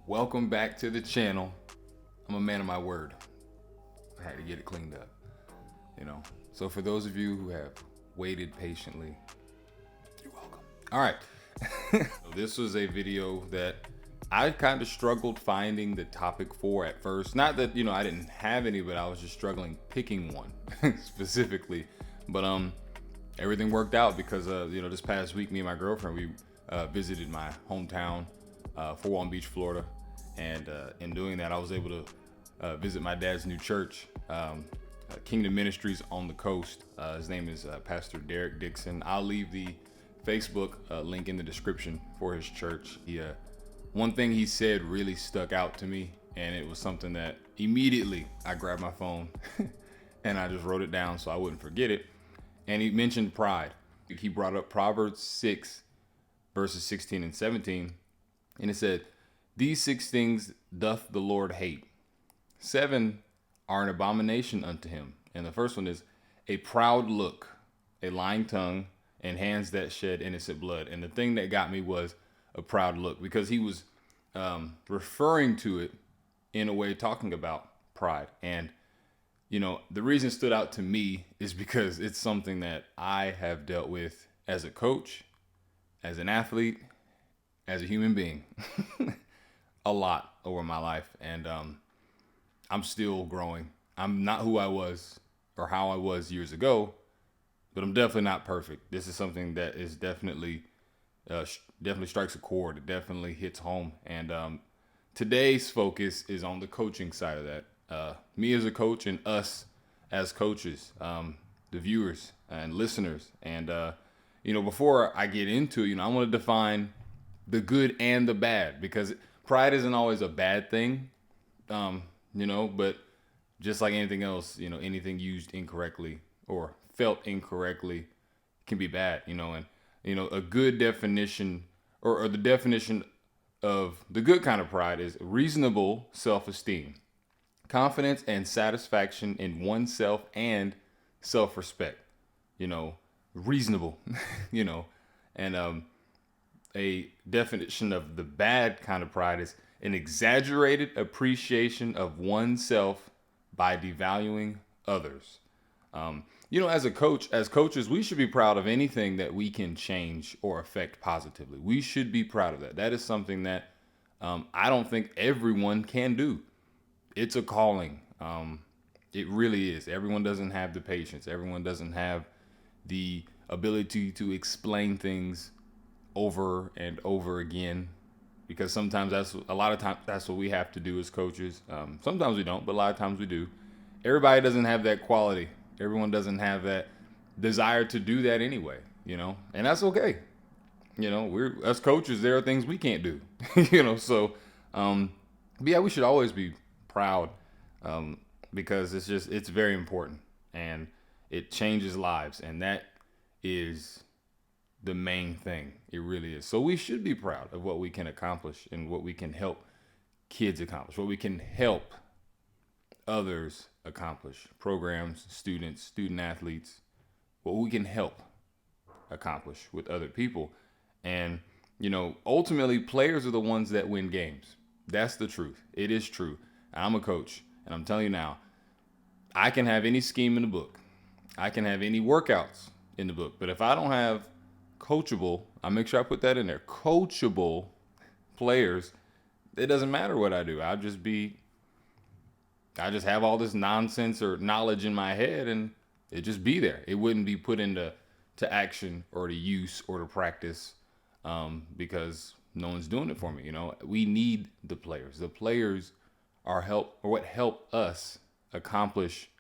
Welcome back to the channel. I'm a man of my word. I had to get it cleaned up, So for those of you who have waited patiently, you're welcome. All right. So this was a video that I kind of struggled finding the topic for at first. Not that, I didn't have any, but I was just struggling picking one specifically. But everything worked out because this past week, me and my girlfriend, we visited my hometown, Fort Walton Beach, Florida. And in doing that, I was able to visit my dad's new church, Kingdom Ministries on the coast. His name is Pastor Derek Dixon. I'll leave the Facebook link in the description for his church. One thing he said really stuck out to me, and it was something that immediately I grabbed my phone and I just wrote it down so I wouldn't forget it. And he mentioned pride. He brought up Proverbs 6, verses 16 and 17, and it said, "These 6 things doth the Lord hate. 7 are an abomination unto him." And the first one is a proud look, a lying tongue, and hands that shed innocent blood. And the thing that got me was a proud look, because he was referring to it in a way talking about pride. And, the reason it stood out to me is because it's something that I have dealt with as a coach, as an athlete, as a human being. A lot over my life, and I'm still growing. I'm not who I was or how I was years ago, but I'm definitely not perfect. This is something that is definitely strikes a chord. It definitely hits home, and today's focus is on the coaching side of that. Me as a coach and us as coaches, the viewers and listeners, and before I get into it, I want to define the good and the bad, because pride isn't always a bad thing, but just like anything else, anything used incorrectly or felt incorrectly can be bad, and, a good definition or the definition of the good kind of pride is reasonable self-esteem, confidence and satisfaction in oneself and self-respect, reasonable, and, a definition of the bad kind of pride is an exaggerated appreciation of oneself by devaluing others. As coaches, we should be proud of anything that we can change or affect positively. We should be proud of that. That is something that I don't think everyone can do. It's a calling. It really is. Everyone doesn't have the patience. Everyone doesn't have the ability to explain things over and over again, because sometimes that's what we have to do as coaches. Sometimes we don't, but a lot of times we do. Everybody doesn't have that quality. Everyone doesn't have that desire to do that anyway, and that's okay. We're, as coaches, there are things we can't do, so, but yeah, we should always be proud, because it's very important, and it changes lives, and that is the main thing. It really is. So we should be proud of what we can accomplish and what we can help kids accomplish, what we can help others accomplish, programs, students, student athletes, what we can help accomplish with other people. And, ultimately players are the ones that win games. That's the truth. It is true. I'm a coach, and I'm telling you now, I can have any scheme in the book. I can have any workouts in the book, but if I don't have coachable, I make sure I put that in there, coachable players, it doesn't matter what I do. I just have all this nonsense or knowledge in my head, and it just be there. It wouldn't be put into action or to use or to practice, because no one's doing it for me. We need the players. The players are what help us accomplish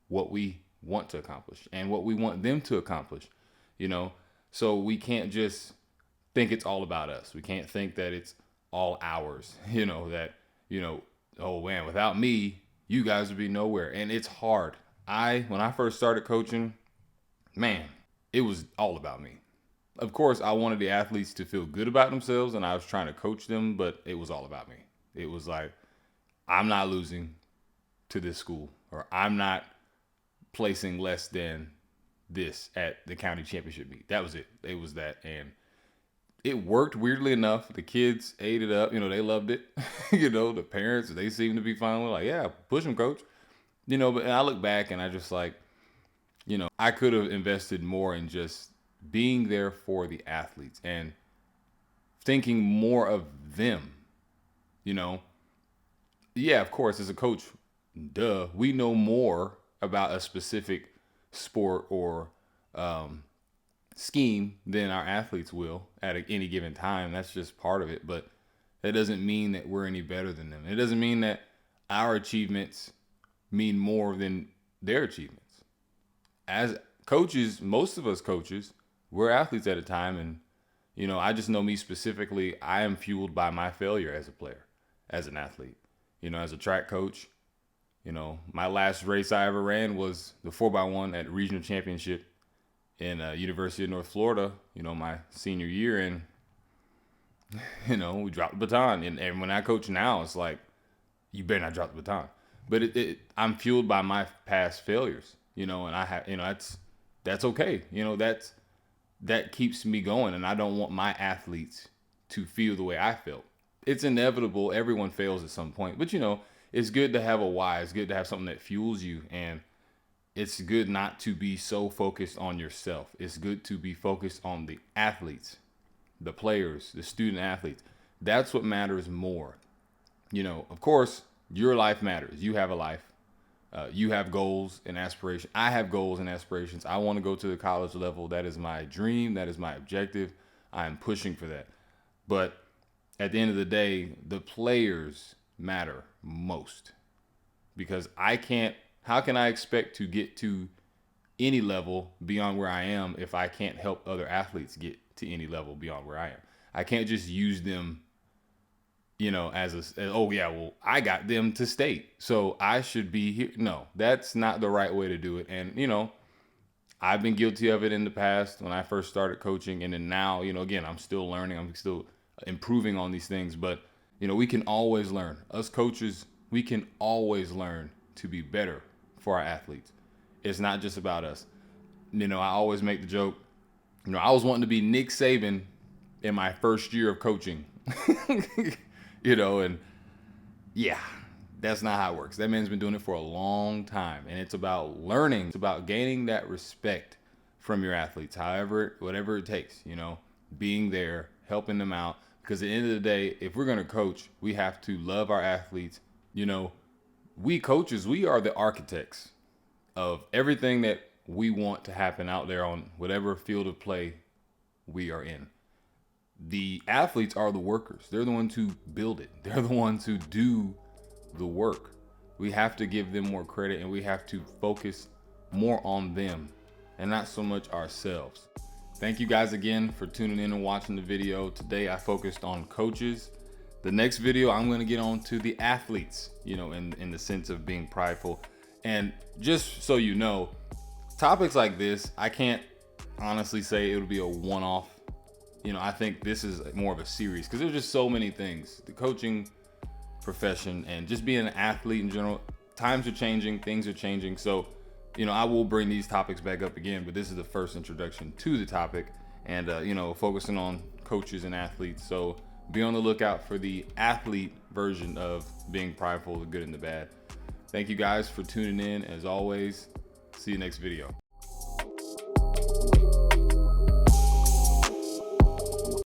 what we want to accomplish and what we want them to accomplish. So we can't just think it's all about us. We can't think that it's all ours, oh man, without me, you guys would be nowhere. And it's hard. When I first started coaching, man, it was all about me. Of course, I wanted the athletes to feel good about themselves, and I was trying to coach them, but it was all about me. It was like, I'm not losing to this school, or I'm not placing less than this at the county championship meet. That was it. It was that. And it worked weirdly enough. The kids ate it up. They loved it. The parents, they seemed to be fine with like, yeah, push them, coach. But I look back and I just like, I could have invested more in just being there for the athletes and thinking more of them, Yeah, of course, as a coach, duh, we know more about a specific sport or scheme than our athletes will at any given time. That's just part of it. But that doesn't mean that we're any better than them. It doesn't mean that our achievements mean more than their achievements. As coaches, most of us coaches, we're athletes at a time. And, I just know me specifically, I am fueled by my failure as a player, as an athlete. As a track coach, my last race I ever ran was the 4x1 at regional championship in University of North Florida, my senior year. And, we dropped the baton. And when I coach now, it's like, you better not drop the baton. But I'm fueled by my past failures, and I have, that's okay. That keeps me going. And I don't want my athletes to feel the way I felt. It's inevitable. Everyone fails at some point. But, it's good to have a why. It's good to have something that fuels you. And it's good not to be so focused on yourself. It's good to be focused on the athletes, the players, the student athletes. That's what matters more. Of course, your life matters. You have a life. You have goals and aspirations. I have goals and aspirations. I want to go to the college level. That is my dream. That is my objective. I am pushing for that. But at the end of the day, the players matter most, because how can I expect to get to any level beyond where I am if I can't help other athletes get to any level beyond where I am? I can't just use them, I got them to state, so I should be here. No, that's not the right way to do it. And, I've been guilty of it in the past when I first started coaching. And then now, again, I'm still learning. I'm still improving on these things. But, we can always learn. Us coaches, we can always learn to be better for our athletes. It's not just about us. I always make the joke, I was wanting to be Nick Saban in my first year of coaching, and yeah, that's not how it works. That man's been doing it for a long time. And it's about learning. It's about gaining that respect from your athletes, whatever it takes, being there, helping them out. Because at the end of the day, if we're going to coach, we have to love our athletes. We coaches, we are the architects of everything that we want to happen out there on whatever field of play we are in. The athletes are the workers. They're the ones who build it. They're the ones who do the work. We have to give them more credit, and we have to focus more on them and not so much ourselves. Thank you guys again for tuning in and watching the video. Today I focused on coaches. The next video I'm going to get on to the athletes, in the sense of being prideful. And just so you know, topics like this, I can't honestly say it'll be a one-off. I think this is more of a series, because there's just so many things. The coaching profession and just being an athlete in general, times are changing, things are changing. So, I will bring these topics back up again, but this is the first introduction to the topic and, focusing on coaches and athletes. So be on the lookout for the athlete version of being prideful, the good and the bad. Thank you guys for tuning in. As always, see you next video.